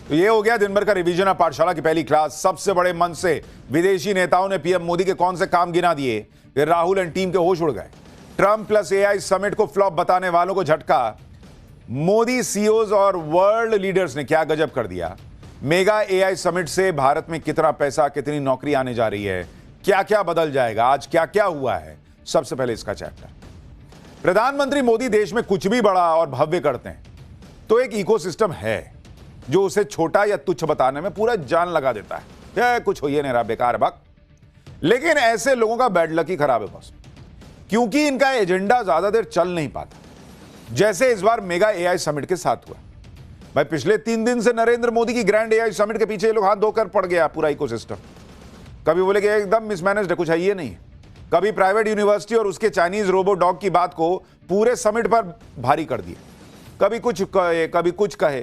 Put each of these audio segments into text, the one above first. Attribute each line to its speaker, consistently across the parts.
Speaker 1: तो ये हो गया दिन भर का रिवीजन ऑफ पाठशाला की पहली क्लास। सबसे बड़े मन से विदेशी नेताओं ने पीएम मोदी के कौन से काम गिना दिए कि राहुल एंड टीम के होश उड़ गए। ट्रंप प्लस एआई समिट को फ्लॉप बताने वालों को झटका। मोदी सीईओज और वर्ल्ड लीडर्स ने क्या गजब कर दिया। मेगा एआई समिट से भारत में कितना पैसा, कितनी नौकरी आने जा रही है, क्या क्या बदल जाएगा, आज क्या क्या हुआ है, सबसे पहले इसका चैप्टर। प्रधानमंत्री मोदी देश में कुछ भी बड़ा और भव्य करते हैं तो एक इकोसिस्टम है जो उसे छोटा या तुच्छ बताने में पूरा जान लगा देता है। कुछ हो ये नहीं रहा, बेकार बक। लेकिन ऐसे लोगों का बैड लक ही खराब है बॉस, क्योंकि इनका एजेंडा ज्यादा देर चल नहीं पाता, जैसे इस बार मेगा एआई समिट के साथ हुआ। भाई पिछले 3 दिन से नरेंद्र मोदी की ग्रैंड एआई समिट के पीछे ये लोग हाथ धोकर पड़ गया पूरा इकोसिस्टम। कभी बोले कि एकदम मिसमैनेज्ड है, कुछ है ये नहीं। कभी प्राइवेट यूनिवर्सिटी और उसके चाइनीज रोबो डॉग की बात को पूरे समिट पर भारी कर दिया, कभी कुछ कहे कभी कुछ कहे।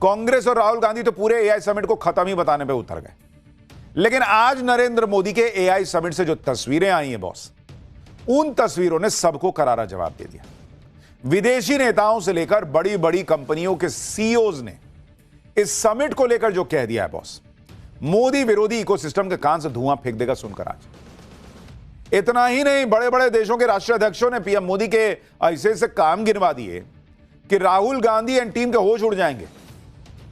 Speaker 1: कांग्रेस और राहुल गांधी तो पूरे एआई समिट को खत्म ही बताने पे उतर गए। लेकिन आज नरेंद्र मोदी के एआई समिट से जो तस्वीरें आई हैं बॉस, उन तस्वीरों ने सबको करारा जवाब दे दिया। विदेशी नेताओं से लेकर बड़ी बड़ी कंपनियों के सीईओज ने इस समिट को लेकर जो कह दिया है बॉस, मोदी विरोधी इकोसिस्टम के कान से धुआं फेंक देगा सुनकर आज। इतना ही नहीं, बड़े बड़े देशों के राष्ट्राध्यक्षों ने पीएम मोदी के ऐसे से काम गिनवा दिए कि राहुल गांधी एंड टीम के होश उड़ जाएंगे।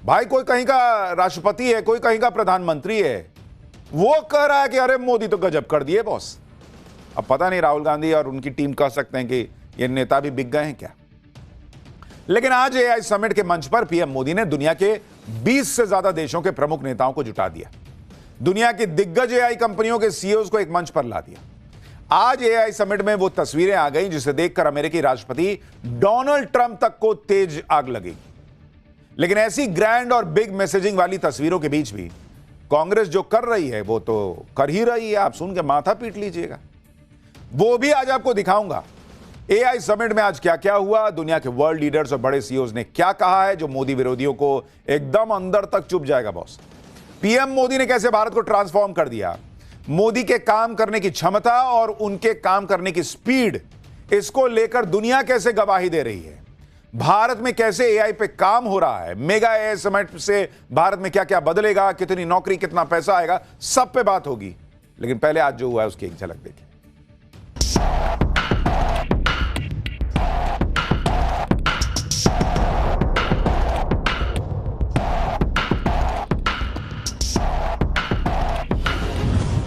Speaker 1: भाई कोई कहीं का राष्ट्रपति है, कोई कहीं का प्रधानमंत्री है, वो कह रहा है कि अरे मोदी तो गजब कर दिए बॉस। अब पता नहीं राहुल गांधी और उनकी टीम कह सकते हैं कि ये नेता भी बिक गए हैं क्या। लेकिन आज एआई समिट के मंच पर पीएम मोदी ने दुनिया के 20 से ज्यादा देशों के प्रमुख नेताओं को जुटा दिया। दुनिया की दिग्गज एआई कंपनियों के सीईओज को एक मंच पर ला दिया। आज एआई समिट में वो तस्वीरें आ गई जिसे देखकर अमेरिकी राष्ट्रपति डोनाल्ड ट्रंप तक को तेज आग लगेगी। लेकिन ऐसी ग्रैंड और बिग मैसेजिंग वाली तस्वीरों के बीच भी कांग्रेस जो कर रही है वो तो कर ही रही है। आप सुन के माथा पीट लीजिएगा, वो भी आज आपको दिखाऊंगा। एआई समिट में आज क्या क्या हुआ, दुनिया के वर्ल्ड लीडर्स और बड़े सीईओज ने क्या कहा है जो मोदी विरोधियों को एकदम अंदर तक चुभ जाएगा बॉस। पीएम मोदी ने कैसे भारत को ट्रांसफॉर्म कर दिया, मोदी के काम करने की क्षमता और उनके काम करने की स्पीड, इसको लेकर दुनिया कैसे गवाही दे रही है। भारत में कैसे एआई पे काम हो रहा है, मेगा एआई समिट से भारत में क्या क्या बदलेगा, कितनी नौकरी, कितना पैसा आएगा, सब पे बात होगी। लेकिन पहले आज जो हुआ है उसकी एक झलक देखिए।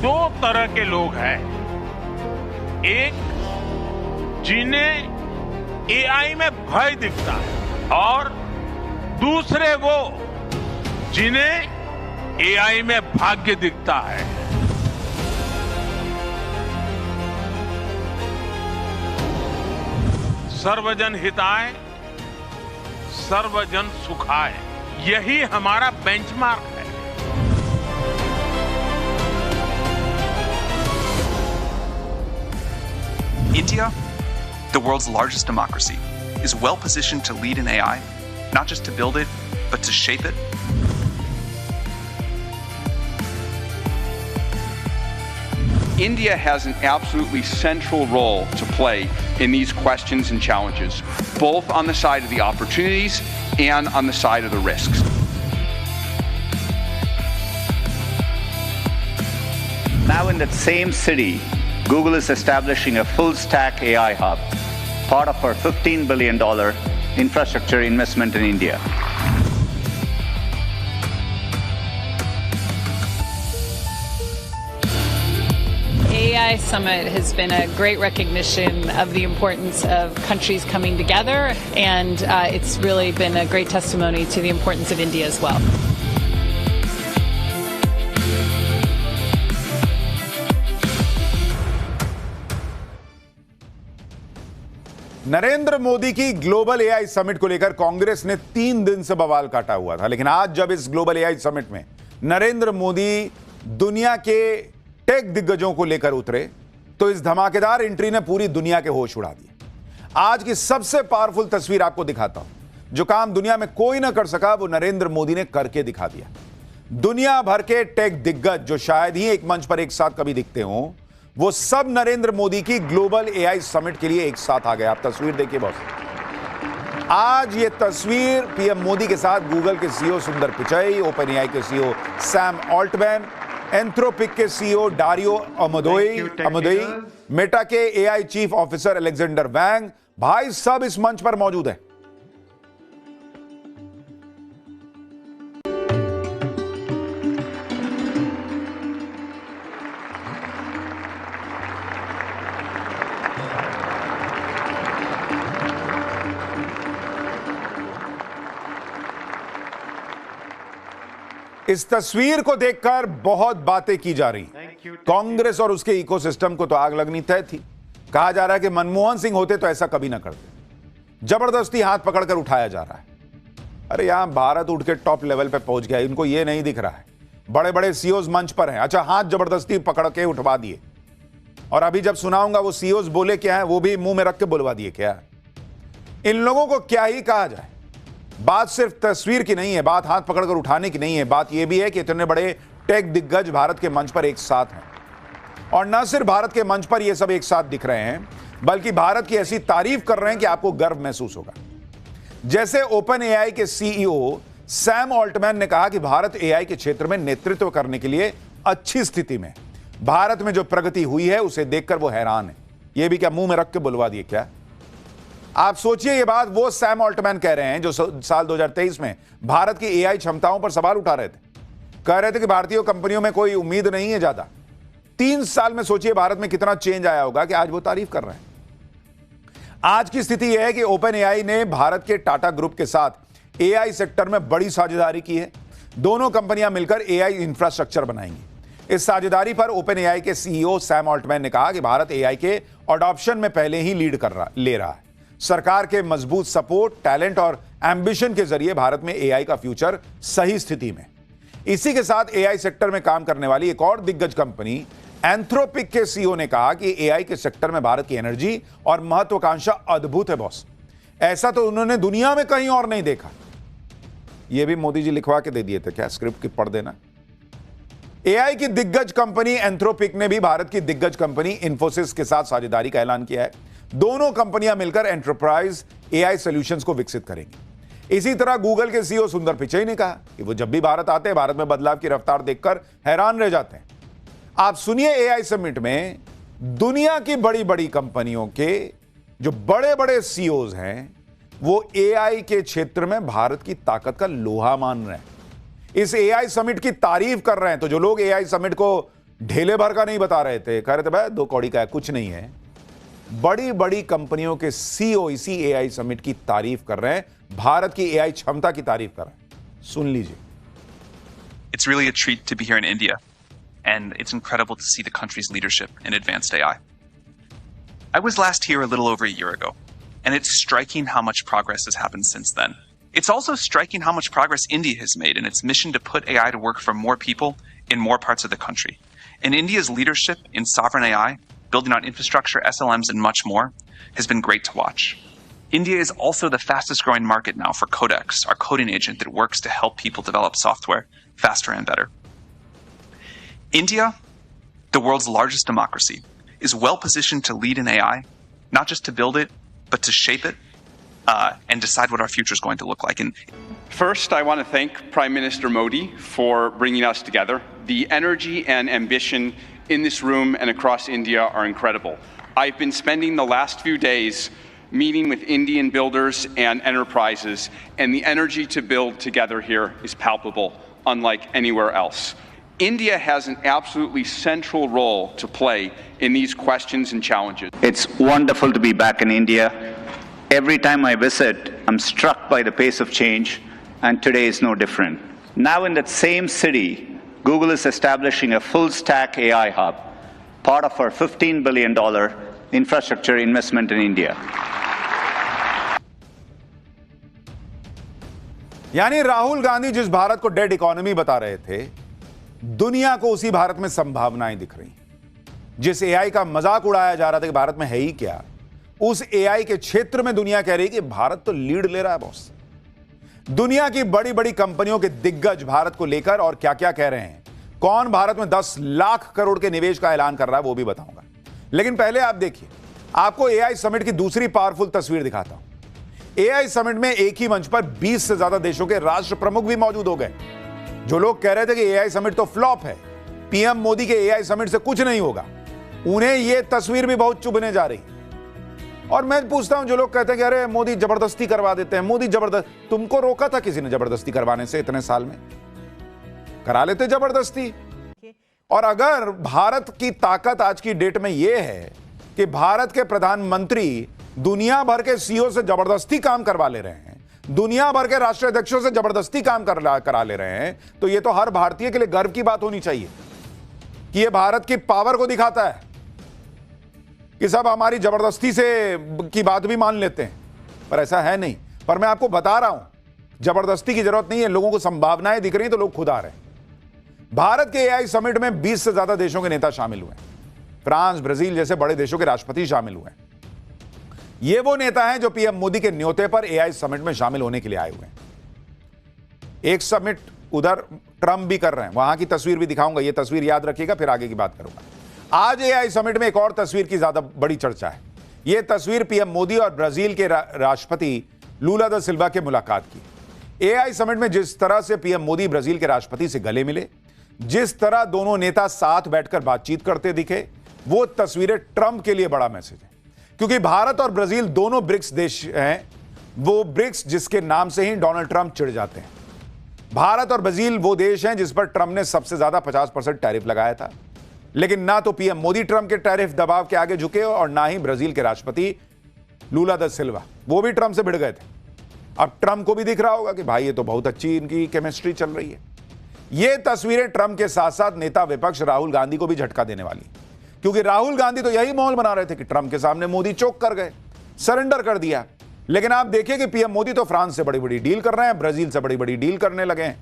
Speaker 2: दो तरह के लोग हैं, एक जिन्हें एआई में भय दिखता है और दूसरे वो जिन्हें एआई में भाग्य दिखता है। सर्वजन हिताय सर्वजन सुखाय, यही हमारा बेंचमार्क है।
Speaker 3: India, the world's largest democracy, is well positioned to lead in AI, not just to build it, but to shape it.
Speaker 4: India has an absolutely central role to play in these questions and challenges, both on the side of the opportunities and on the side of the risks.
Speaker 5: Now in that same city, Google is establishing a full-stack AI hub, part of our $15 billion infrastructure investment in India.
Speaker 6: AI Summit has been a great recognition of the importance of countries coming together, and it's really been a great testimony to the importance of India as well.
Speaker 1: Narendra Modi की global AI summit को लेकर कांग्रेस ने 3 दिन से बवाल काटा हुआ था, लेकिन आज जब इस ग्लोबल एआई समिट में नरेंद्र मोदी दुनिया के टेक दिग्गजों को लेकर उतरे तो इस धमाकेदार एंट्री ने पूरी दुनिया के होश उड़ा दिए। आज की सबसे पावरफुल तस्वीर आपको दिखाता हूं। जो काम दुनिया में कोई ना कर सका वो नरेंद्र मोदी ने करके दिखा दिया। दुनिया भर के टेक दिग्गज जो शायद ही एक मंच पर एक साथ कभी दिखते हों, वो सब नरेंद्र मोदी की ग्लोबल एआई समिट के लिए एक साथ आ गए। आप तस्वीर देखिए बॉस। आज ये तस्वीर पीएम मोदी के साथ गूगल के सीईओ सुंदर पिचई, ओपन एआई के सीईओ सैम ऑल्टमैन, एंथ्रोपिक के सीईओ डारियो अमोदोई, मेटा के एआई चीफ ऑफिसर अलेक्जेंडर वैंग, भाई सब इस मंच पर मौजूद हैं। इस तस्वीर को देखकर बहुत बातें की जा रही। कांग्रेस और उसके इकोसिस्टम को तो आग लगनी तय थी। कहा जा रहा है कि मनमोहन सिंह होते तो ऐसा कभी ना करते। जबरदस्ती हाथ पकड़कर उठाया जा रहा है। अरे यहां भारत उठ के टॉप लेवल पे पहुंच गया, इनको यह नहीं दिख रहा है। बड़े बड़े सीईओज मंच पर हैं। अच्छा, हाथ जबरदस्ती पकड़ के उठवा दिए, और अभी जब सुनाऊंगा वो सीईओज बोले क्या है, वो भी मुंह में रख के बुलवा दिए क्या। इन लोगों को क्या ही कहा जाए। बात सिर्फ तस्वीर की नहीं है, बात हाथ पकड़कर उठाने की नहीं है, बात यह भी है कि इतने बड़े टेक दिग्गज भारत के मंच पर एक साथ हैं। और न सिर्फ भारत के मंच पर ये सब एक साथ दिख रहे हैं, बल्कि भारत की ऐसी तारीफ कर रहे हैं कि आपको गर्व महसूस होगा। जैसे ओपन एआई के सीईओ सैम ऑल्टमैन ने कहा कि भारत एआई के क्षेत्र में नेतृत्व करने के लिए अच्छी स्थिति में। भारत में जो प्रगति हुई है उसे देखकर वो हैरान है। ये भी क्या मुंह में रख के बुलवा दिए क्या। आप सोचिए, ये बात वो सैम ऑल्टमैन कह रहे हैं जो साल 2023 में भारत की एआई क्षमताओं पर सवाल उठा रहे थे। कह रहे थे कि भारतीय कंपनियों में कोई उम्मीद नहीं है ज्यादा। 3 साल में सोचिए भारत में कितना चेंज आया होगा कि आज वो तारीफ कर रहे हैं। आज की स्थिति यह है कि ओपन एआई ने भारत के टाटा ग्रुप के साथ एआई सेक्टर में बड़ी साझेदारी की है। दोनों कंपनियां मिलकर एआई इंफ्रास्ट्रक्चर बनाएंगी। इस साझेदारी पर ओपन एआई के सीईओ सैम ऑल्टमैन ने कहा कि भारत एआई के अडॉप्शन में पहले ही लीड ले रहा है। सरकार के मजबूत सपोर्ट, टैलेंट और एम्बिशन के जरिए भारत में एआई का फ्यूचर सही स्थिति में। इसी के साथ एआई सेक्टर में काम करने वाली एक और दिग्गज कंपनी एंथ्रोपिक के सीईओ ने कहा कि एआई के सेक्टर में भारत की एनर्जी और महत्वाकांक्षा अद्भुत है बॉस। ऐसा तो उन्होंने दुनिया में कहीं और नहीं देखा। यह भी मोदी जी लिखवा के दे दिए थे क्या, स्क्रिप्ट की पढ़ देना। एआई की दिग्गज कंपनी एंथ्रोपिक ने भी भारत की दिग्गज कंपनी इंफोसिस के साथ साझेदारी का ऐलान किया है। दोनों कंपनियां मिलकर एंटरप्राइज एआई सॉल्यूशंस को विकसित करेंगी। इसी तरह गूगल के सीईओ सुंदर पिचई ने कहा कि वो जब भी भारत आते हैं, भारत में बदलाव की रफ्तार देखकर हैरान रह जाते हैं। आप सुनिए, एआई समिट में दुनिया की बड़ी बड़ी कंपनियों के जो बड़े बड़े सीईओज हैं, वो एआई के क्षेत्र में भारत की ताकत का लोहा मान रहे हैं। इस एआई समिट की तारीफ कर रहे हैं। तो जो लोग एआई समिट को ढेले भर का नहीं बता रहे थे, कह रहे थे भाई 2 कौड़ी का है, कुछ नहीं है, बड़ी बड़ी कंपनियों के सीईओ इसी एआई समिट की तारीफ कर रहे हैं, भारत की एआई क्षमता की तारीफ कर रहे हैं। सुन लीजिए।
Speaker 3: It's really a treat to be here in India, and it's incredible to see the country's leadership in advanced AI. I was last here a little over a year ago, and it's striking how much progress has happened since then. It's also striking how much progress India has made in its mission to put AI to work for more people in more parts of the country. And India's leadership in sovereign AI, building on infrastructure, SLMs, and much more, has been great to watch. India is also the fastest growing market now for Codex, our coding agent that works to help people develop software faster and better. India, the world's largest democracy, is well positioned to lead in AI, not just to build it, but to shape it and decide what our future is going to look like. And
Speaker 4: First, I want to thank Prime Minister Modi for bringing us together. The energy and ambition in this room and across India are incredible. I've been spending the last few days meeting with Indian builders and enterprises, and the energy to build together here is palpable, unlike anywhere else. India has an absolutely central role to play in these questions and challenges.
Speaker 5: It's wonderful to be back in India. Every time I visit, I'm struck by the pace of change, and today is no different. Now in that same city, Google is establishing a full-stack AI hub, part of our $15 billion infrastructure investment in India.
Speaker 1: यानी राहुल गांधी जिस भारत को dead economy बता रहे थे, दुनिया को उसी भारत में संभावनाएं दिख रही। जिस एआई का मजाक उड़ाया जा रहा था कि भारत में है ही क्या, उस एआई के क्षेत्र में दुनिया कह रही कि भारत तो लीड ले रहा है बॉस। दुनिया की बड़ी बड़ी कंपनियों के दिग्गज भारत को लेकर और क्या क्या कह रहे हैं, कौन भारत में 10 लाख करोड़ के निवेश का ऐलान कर रहा है, वो भी बताऊंगा। लेकिन पहले आप देखिए, आपको एआई समिट की दूसरी पावरफुल तस्वीर दिखाता हूं। एआई समिट में एक ही मंच पर 20 से ज्यादा देशों के राष्ट्र प्रमुख भी मौजूद हो गए। जो लोग कह रहे थे कि एआई समिट तो फ्लॉप है, पीएम मोदी के एआई समिट से कुछ नहीं होगा, उन्हें यह तस्वीर भी बहुत चुभने जा रही। और मैं पूछता हूं, जो लोग कहते हैं कि अरे मोदी जबरदस्ती करवा देते हैं, मोदी जबरदस्त, तुमको रोका था किसी ने जबरदस्ती करवाने से? इतने साल में करा लेते जबरदस्ती। और अगर भारत की ताकत आज की डेट में यह है कि भारत के प्रधानमंत्री दुनिया भर के सीईओ से जबरदस्ती काम करवा ले रहे हैं, दुनिया भर के राष्ट्रीय अध्यक्षों से जबरदस्ती काम करा ले रहे हैं, तो यह तो हर भारतीय के लिए गर्व की बात होनी चाहिए कि यह भारत की पावर को दिखाता है कि सब हमारी जबरदस्ती से की बात भी मान लेते हैं, पर ऐसा है नहीं। पर मैं आपको बता रहा हूं, जबरदस्ती की जरूरत नहीं है, लोगों को संभावनाएं दिख रही हैं तो लोग खुद आ रहे हैं। भारत के एआई समिट में 20 से ज्यादा देशों के नेता शामिल हुए। फ्रांस, ब्राजील जैसे बड़े देशों के राष्ट्रपति शामिल हुए। ये वो नेता हैं जो पीएम मोदी के न्योते पर एआई समिट में शामिल होने के लिए आए हुए हैं। एक समिट उधर ट्रंप भी कर रहे हैं, वहां की तस्वीर भी दिखाऊंगा, ये तस्वीर याद रखिएगा, फिर आगे की बात करूंगा। आज एआई समिट में एक और तस्वीर की ज्यादा बड़ी चर्चा है। यह तस्वीर पीएम मोदी और ब्राजील के राष्ट्रपति लूला दा सिल्वा के मुलाकात की। एआई समिट में जिस तरह से पीएम मोदी ब्राजील के राष्ट्रपति से गले मिले, जिस तरह दोनों नेता साथ बैठकर बातचीत करते दिखे, वो तस्वीरें ट्रंप के लिए बड़ा मैसेज है, क्योंकि भारत और ब्राजील दोनों ब्रिक्स देश हैं, वो ब्रिक्स जिसके नाम से ही डोनाल्ड ट्रंप चिढ़ जाते हैं। भारत और ब्राजील वो देश हैं जिस पर ट्रंप ने सबसे ज्यादा 50% टैरिफ लगाया था, लेकिन ना तो पीएम मोदी ट्रंप के टैरिफ दबाव के आगे झुके और ना ही ब्राजील के राष्ट्रपति लूला दा सिल्वा, वो भी ट्रंप से भिड़ गए थे। अब ट्रंप को भी दिख रहा होगा कि भाई ये तो बहुत अच्छी इनकी केमिस्ट्री चल रही है। ये तस्वीरें ट्रंप के साथ साथ नेता विपक्ष राहुल गांधी को भी झटका देने वाली, क्योंकि राहुल गांधी तो यही माहौल बना रहे थे कि ट्रंप के सामने मोदी चौक कर गए, सरेंडर कर दिया। लेकिन आप देखिए कि पीएम मोदी तो फ्रांस से बड़ी बड़ी डील कर रहे हैं, ब्राजील से बड़ी बड़ी डील करने लगे हैं।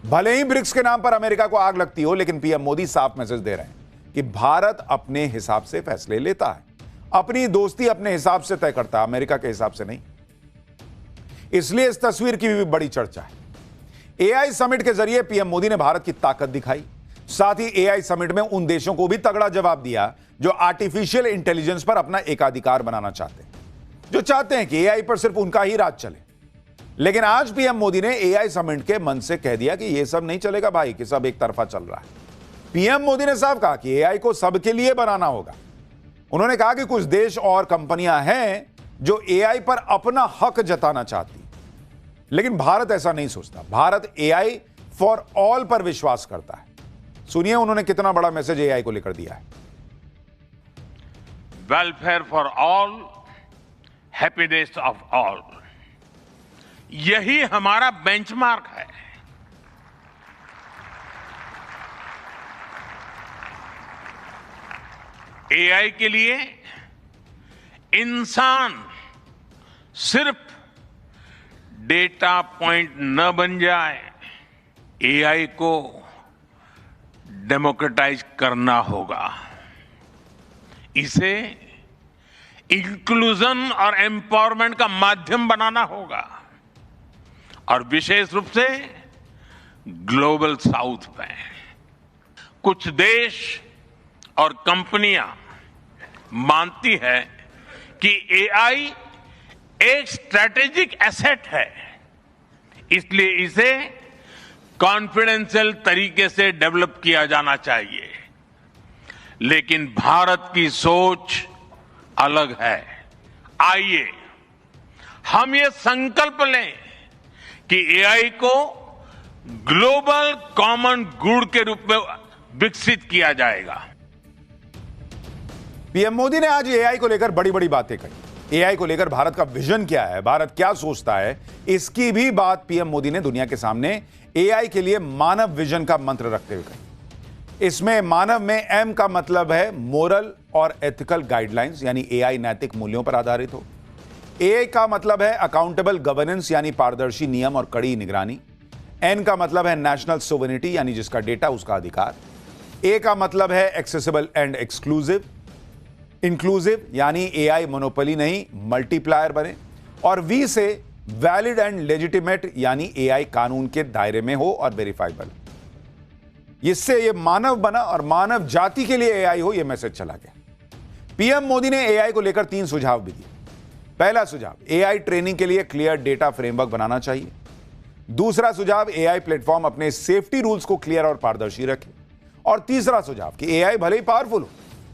Speaker 1: भले ही ब्रिक्स के नाम पर अमेरिका को आग लगती हो, लेकिन पीएम मोदी साफ मैसेज दे रहे हैं कि भारत अपने हिसाब से फैसले लेता है, अपनी दोस्ती अपने हिसाब से तय करता है, अमेरिका के हिसाब से नहीं। इसलिए इस तस्वीर की भी बड़ी चर्चा है। एआई समिट के जरिए पीएम मोदी ने भारत की ताकत दिखाई, साथ ही एआई समिट में उन देशों को भी तगड़ा जवाब दिया जो आर्टिफिशियल इंटेलिजेंस पर अपना एकाधिकार बनाना चाहते हैं, जो चाहते हैं कि एआई पर सिर्फ उनका ही राज चले। लेकिन आज पीएम मोदी ने एआई समिट के मंच से कह दिया कि यह सब नहीं चलेगा भाई, कि सब एक तरफा चल रहा है। पीएम मोदी ने साफ कहा कि एआई को सबके लिए बनाना होगा। उन्होंने कहा कि कुछ देश और कंपनियां हैं जो एआई पर अपना हक जताना चाहती, लेकिन भारत ऐसा नहीं सोचता। भारत एआई फॉर ऑल पर विश्वास करता है। सुनिए उन्होंने कितना बड़ा मैसेज एआई को लेकर दिया है।
Speaker 2: Welfare for all, happiness of all, यही हमारा बेंचमार्क है। एआई के लिए इंसान सिर्फ डेटा पॉइंट न बन जाए, एआई को डेमोक्रेटाइज करना होगा, इसे इंक्लूजन और एम्पावरमेंट का माध्यम बनाना होगा, और विशेष रूप से ग्लोबल साउथ में कुछ देश और कंपनियां मानती है कि एआई एक स्ट्रैटेजिक एसेट है, इसलिए इसे कॉन्फिडेंशियल तरीके से डेवलप किया जाना चाहिए। लेकिन भारत की सोच अलग है। आइए हम ये संकल्प लें कि एआई को ग्लोबल कॉमन गुड के रूप में विकसित किया जाएगा।
Speaker 1: पीएम मोदी ने आज एआई को लेकर बड़ी बड़ी बातें कही। एआई को लेकर भारत का विजन क्या है, भारत क्या सोचता है, इसकी भी बात पीएम मोदी ने दुनिया के सामने एआई के लिए मानव विजन का मंत्र रखते हुए कही। इसमें मानव में एम का मतलब है मोरल और एथिकल गाइडलाइंस, यानी एआई नैतिक मूल्यों पर आधारित हो। ए का मतलब है अकाउंटेबल गवर्नेंस, यानी पारदर्शी नियम और कड़ी निगरानी। एन का मतलब है नेशनल सोवरेनिटी, यानी जिसका डेटा उसका अधिकार। ए का मतलब है एक्सेसिबल एंड एक्सक्लूसिव, इंक्लूसिव, यानी एआई मोनोपोली नहीं मल्टीप्लायर बने। और वी से वैलिड एंड लेजिटिमेट, यानी एआई कानून के दायरे में हो और वेरीफाइबल। इससे ये मानव बना और मानव जाति के लिए एआई हो, यह मैसेज चला गया। पीएम मोदी ने एआई को लेकर 3 सुझाव भी दिए। पहला सुझाव, एआई ट्रेनिंग के लिए क्लियर डेटा फ्रेमवर्क बनाना चाहिए। दूसरा सुझाव, एआई प्लेटफॉर्म अपने सेफ्टी रूल्स को क्लियर और पारदर्शी रखे। और तीसरा सुझाव कि एआई भले ही पावरफुल हो,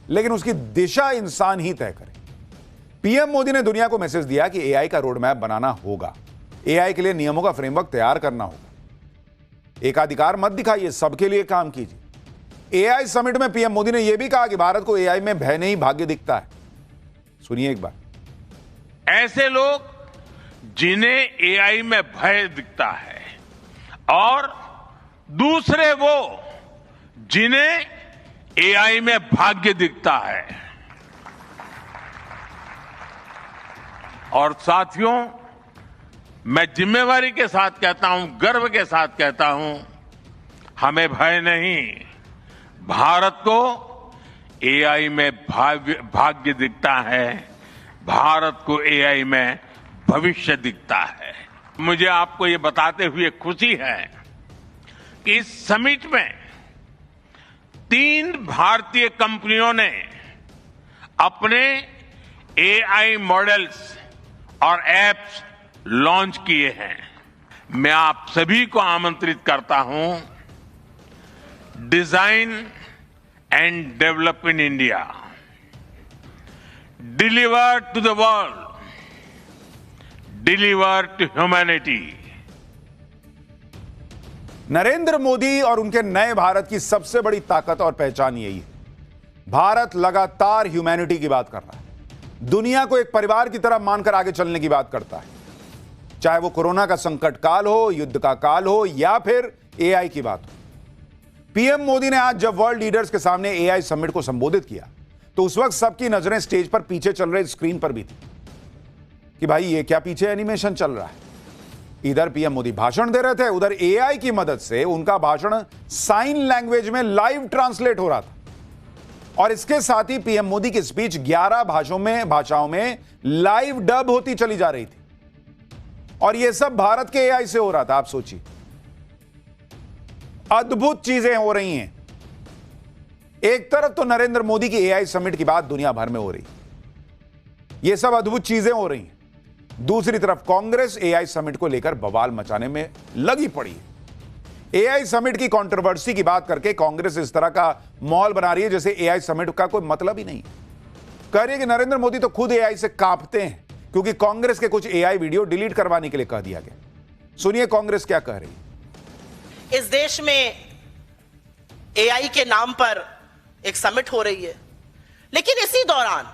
Speaker 1: लेकिन उसकी दिशा इंसान ही तय करे। पीएम मोदी ने दुनिया को मैसेज दिया कि एआई का रोड मैप बनाना होगा, एआई के लिए नियमों का फ्रेमवर्क तैयार करना होगा। एकाधिकार मत दिखाइए, सबके लिए काम कीजिए। एआई समिट में पीएम मोदी ने यह भी कहा कि भारत को एआई में भय नहीं भाग्य दिखता है। सुनिए एक बार।
Speaker 2: ऐसे लोग जिन्हें एआई में भय दिखता है और दूसरे वो जिन्हें एआई में भाग्य दिखता है। और साथियों, मैं जिम्मेवारी के साथ कहता हूं, गर्व के साथ कहता हूं, हमें भय नहीं, भारत को एआई में भाग्य दिखता है, भारत को एआई में भविष्य दिखता है। मुझे आपको ये बताते हुए खुशी है कि इस समिट में 3 भारतीय कंपनियों ने अपने एआई मॉडल्स और एप्स लॉन्च किए हैं। मैं आप सभी को आमंत्रित करता हूं, design and develop in India, deliver to the world, deliver to humanity.
Speaker 1: Narendra Modi और उनके नए भारत की सबसे बड़ी ताकत और पहचान यही है, भारत लगातार ह्यूमैनिटी की बात कर रहा है, दुनिया को एक परिवार की तरह मानकर आगे चलने की बात करता है। चाहे वो कोरोना का संकट काल हो, युद्ध का काल हो या फिर एआई की बात हो। पीएम मोदी ने आज जब वर्ल्ड लीडर्स के सामने एआई समिट को संबोधित किया तो उस वक्त सबकी नजरें स्टेज पर पीछे चल रहे स्क्रीन पर भी थी कि भाई ये क्या पीछे एनिमेशन चल रहा है। इधर पीएम मोदी भाषण दे रहे थे, उधर एआई की मदद से उनका भाषण साइन लैंग्वेज में लाइव ट्रांसलेट हो रहा था। और इसके साथ ही पीएम मोदी की स्पीच 11 भाषाओं में लाइव डब होती चली जा रही थी। और यह सब भारत के एआई से हो रहा था। आप सोचिए, अद्भुत चीजें हो रही हैं। एक तरफ तो नरेंद्र मोदी की एआई समिट की बात दुनिया भर में हो रही, यह सब अद्भुत चीजें हो रही हैं। दूसरी तरफ कांग्रेस एआई समिट को लेकर बवाल मचाने में लगी पड़ी है। एआई समिट की कंट्रोवर्सी की बात करके कांग्रेस इस तरह का माहौल बना रही है जैसे एआई समिट का कोई मतलब ही नहीं। कह रही है कि नरेंद्र मोदी तो खुद एआई से कांपते हैं क्योंकि कांग्रेस के कुछ एआई वीडियो डिलीट करवाने के लिए कह दिया गया। सुनिए कांग्रेस क्या कह रही है।
Speaker 7: इस देश में एआई के नाम पर एक समिट हो रही है, लेकिन इसी दौरान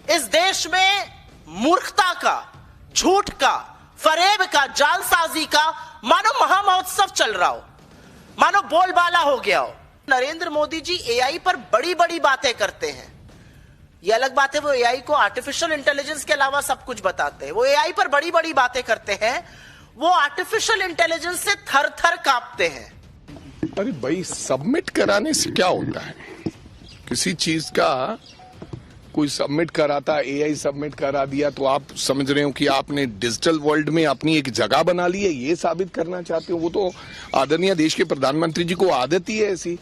Speaker 7: इस देश में मूर्खता का, झूठ का, फरेब का, जालसाजी का मानो महामहोत्सव चल रहा हो, मानो बोलबाला हो गया हो। नरेंद्र मोदी जी एआई पर बड़ी बड़ी बातें करते हैं। यह अलग बात है वो एआई को आर्टिफिशियल इंटेलिजेंस के अलावा सब कुछ बताते हैं। वो एआई पर बड़ी बड़ी बातें करते हैं, वो आर्टिफिशियल इंटेलिजेंस से थर थर कांपते हैं।
Speaker 8: अरे भाई, सबमिट कराने से क्या होता है? किसी चीज का कोई सबमिट कराता, एआई सबमिट करा दिया तो आप समझ रहे हो कि आपने डिजिटल वर्ल्ड में अपनी एक जगह बना ली है, ये साबित करना चाहते हो। वो तो आदरणीय देश के प्रधानमंत्री जी को आदत ही है ऐसी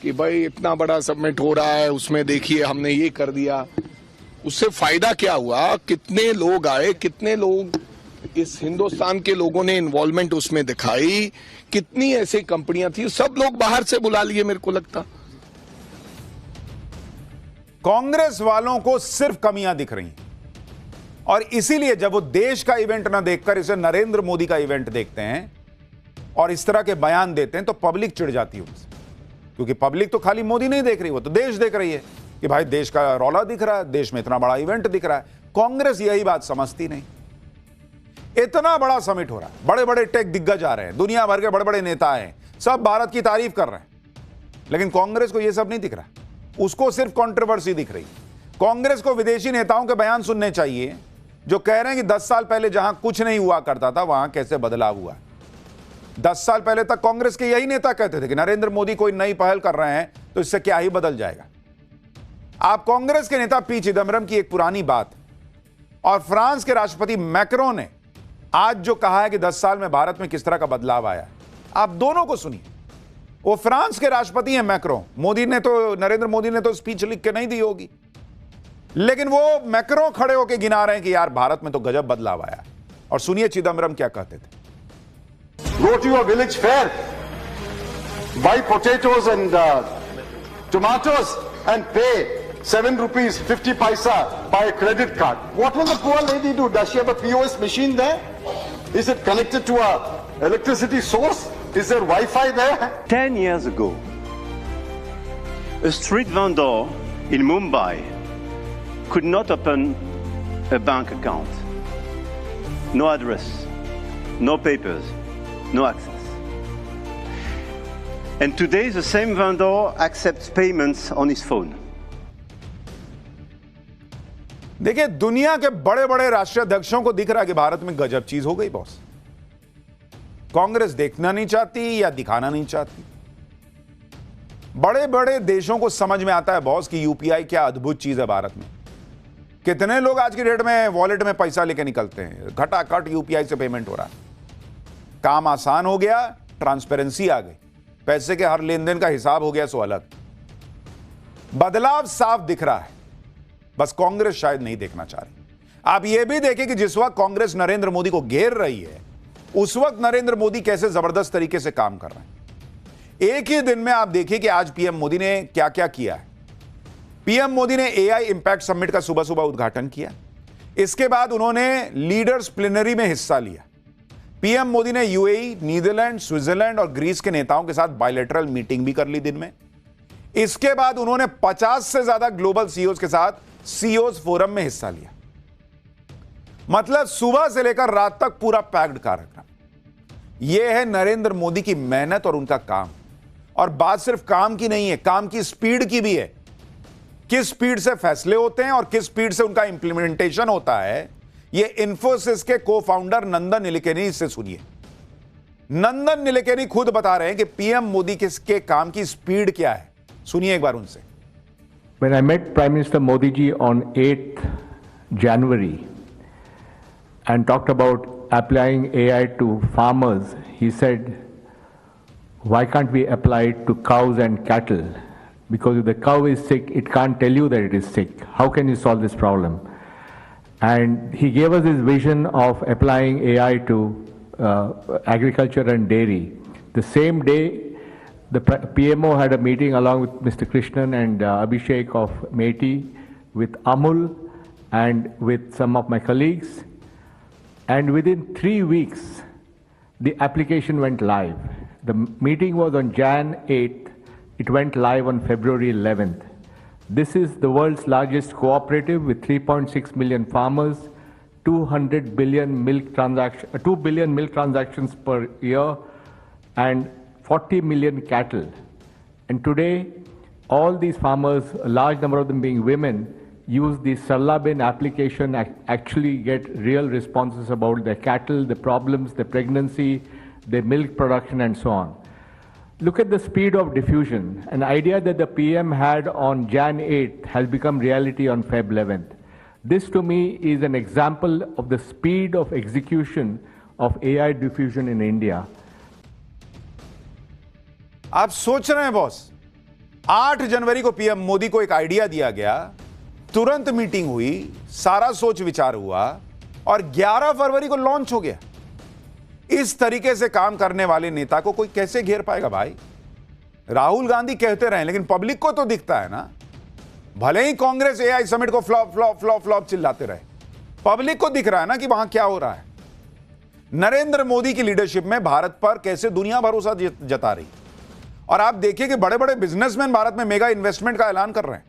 Speaker 8: कि भाई इतना बड़ा सबमिट हो रहा है, उसमें देखिए हमने ये कर दिया। उससे फायदा क्या हुआ? कितने लोग आए, कितने लोग इस हिंदुस्तान के लोगों ने इन्वॉल्वमेंट उसमें दिखाई, कितनी ऐसी कंपनियां थी, सब लोग बाहर से बुला लिए मेरे को लगता।
Speaker 1: कांग्रेस वालों को सिर्फ कमियां दिख रही हैं और इसीलिए जब वो देश का इवेंट ना देखकर इसे नरेंद्र मोदी का इवेंट देखते हैं और इस तरह के बयान देते हैं तो पब्लिक चिढ़ जाती है उनसे, क्योंकि पब्लिक तो खाली मोदी नहीं देख रही, वो तो देश देख रही है कि भाई देश का रौला दिख रहा है, देश में इतना बड़ा इवेंट दिख रहा है। कांग्रेस यही बात समझती नहीं। इतना बड़ा समिट हो रहा है, बड़े बड़े टेक दिग्गज आ रहे हैं, दुनिया भर के बड़े बड़े नेता हैं, सब भारत की तारीफ कर रहे हैं, लेकिन कांग्रेस को यह सब नहीं दिख रहा। उसको सिर्फ कंट्रोवर्सी दिख रही। कांग्रेस को विदेशी नेताओं के बयान सुनने चाहिए जो कह रहे हैं कि 10 साल पहले जहां कुछ नहीं हुआ करता था वहां कैसे बदलाव हुआ। 10 साल पहले तक कांग्रेस के यही नेता कहते थे कि नरेंद्र मोदी कोई नई पहल कर रहे हैं तो इससे क्या ही बदल जाएगा। आप कांग्रेस के नेता पी चिदम्बरम की एक पुरानी बात और फ्रांस के राष्ट्रपति मैक्रों ने आज जो कहा है कि 10 साल में भारत में किस तरह का बदलाव आया, आप दोनों को सुनिए। वो फ्रांस के राष्ट्रपति हैं मैक्रों, नरेंद्र मोदी ने तो स्पीच लिख के नहीं दी होगी, लेकिन वो मैक्रो खड़े होकर गिना रहे हैं कि यार भारत में तो गजब बदलाव आया। और सुनिए चिदम्बरम क्या कहते थे।
Speaker 9: Go to your village fair, buy potatoes and tomatoes and pay 7 rupees 50 paisa by a credit card. What will the poor lady do? Does she have a POS machine there? Is it connected to a electricity source? Is there Wi-Fi there?
Speaker 10: 10 years ago, a street vendor in Mumbai could not open a bank account. No address, no papers, no access. And today the same vendor accepts payments on his phone.
Speaker 1: देखिए, दुनिया के बड़े बड़े राष्ट्रीय अध्यक्षों को दिख रहा है कि भारत में गजब चीज हो गई बॉस। कांग्रेस देखना नहीं चाहती या दिखाना नहीं चाहती। बड़े बड़े देशों को समझ में आता है बॉस कि यूपीआई क्या अद्भुत चीज है भारत में। कितने लोग आज की डेट में वॉलेट में पैसा लेके निकलते हैं, घटाखट यूपीआई से पेमेंट हो रहा है। काम आसान हो गया, ट्रांसपेरेंसी आ गई, पैसे के हर लेन देन का हिसाब हो गया, सो अलग। बदलाव साफ दिख रहा है, बस कांग्रेस शायद नहीं देखना चाह रही। आप यह भी देखें कि जिस वक्त कांग्रेस नरेंद्र मोदी को घेर रही है, उस वक्त नरेंद्र मोदी कैसे जबरदस्त तरीके से काम कर रहे हैं। एक ही दिन में आप देखिए कि आज पीएम मोदी ने क्या क्या किया है। पीएम मोदी ने एआई इंपैक्ट समिट का सुबह सुबह उद्घाटन किया। इसके बाद उन्होंने लीडर्स प्लेनरी में हिस्सा लिया। पीएम मोदी ने यूएई, नीदरलैंड, स्विट्जरलैंड और ग्रीस के नेताओं के साथ बायलैटरल मीटिंग भी कर ली दिन में। इसके बाद उन्होंने 50 से ज्यादा ग्लोबल सीईओज के साथ सीईओज फोरम में हिस्सा लिया। मतलब सुबह से लेकर रात तक पूरा पैक्ड कार्यक्रम। यह है नरेंद्र मोदी की मेहनत और उनका काम। और बात सिर्फ काम की नहीं है, काम की स्पीड की भी है। किस स्पीड से फैसले होते हैं और किस स्पीड से उनका इंप्लीमेंटेशन होता है, यह इन्फोसिस के को-फाउंडर नंदन निलेकनी से सुनिए। नंदन निलेकनी खुद बता रहे हैं कि पीएम मोदी के काम की स्पीड क्या है। सुनिए एक बार उनसे।
Speaker 11: When I met Prime Minister Modi ji on 8th January and talked about applying AI to farmers, he said, why can't we apply it to cows and cattle? Because if the cow is sick, it can't tell you that it is sick. How can you solve this problem? And he gave us his vision of applying AI to agriculture and dairy. The same day, the PMO had a meeting along with Mr. Krishnan and Abhishek of METI, with Amul and with some of my colleagues. And within 3 weeks, the application went live. The meeting was on Jan 8th. It went live on February 11th. This is the world's largest cooperative with 3.6 million farmers, 2 billion milk transactions per year, and 40 million cattle. And today, all these farmers, a large number of them being women, use the Sarlabin application, actually get real responses about their cattle, the problems, the pregnancy, their milk production, and so on. Look at the speed of diffusion. An idea that the PM had on Jan 8th has become reality on Feb 11th. This to me is an example of the speed of execution of AI diffusion in India.
Speaker 1: आप सोच रहे हैं boss, 8 जनवरी को PM Modi को एक idea दिया गया, तुरंत मीटिंग हुई, सारा सोच विचार हुआ और 11 फरवरी को लॉन्च हो गया। इस तरीके से काम करने वाले नेता को कोई कैसे घेर पाएगा भाई? राहुल गांधी कहते रहे, लेकिन पब्लिक को तो दिखता है ना। भले ही कांग्रेस एआई समिट को फ्लॉप फ्लॉप फ्लॉप फ्लॉप चिल्लाते रहे, पब्लिक को दिख रहा है ना कि वहां क्या हो रहा है। नरेंद्र मोदी की लीडरशिप में भारत पर कैसे दुनिया भरोसा जता रही। और आप देखिए कि बड़े बड़े बिजनेसमैन भारत में मेगा इन्वेस्टमेंट का ऐलान कर रहे हैं।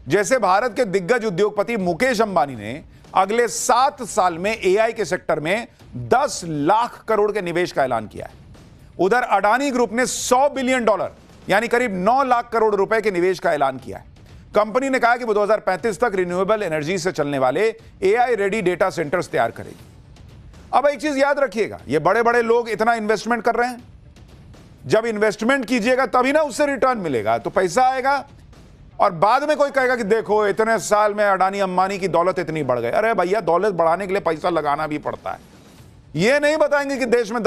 Speaker 1: जैसे भारत के दिग्गज उद्योगपति मुकेश अंबानी ने अगले 7 साल में एआई के सेक्टर में 10 लाख करोड़ के निवेश का ऐलान किया है। उधर अडानी ग्रुप ने $100 बिलियन यानी करीब 9 लाख करोड़ रुपए के निवेश का ऐलान किया है। कंपनी ने कहा कि वो 2035 तक रिन्यूएबल एनर्जी से चलने वाले एआई रेडी डेटा सेंटर्स तैयार करेगी। अब एक चीज याद रखिएगा, ये बड़े बड़े लोग इतना इन्वेस्टमेंट कर रहे हैं, जब इन्वेस्टमेंट कीजिएगा तभी ना उससे रिटर्न मिलेगा, तो पैसा आएगा और बाद में कोई कहेगा कि देखो इतने साल में अडानी अंबानी की दौलत इतनी बढ़ गई। अरे भैया, दौलत बढ़ाने के लिए पैसा लगाना भी पड़ता है। ये नहीं बताएंगे कि देश में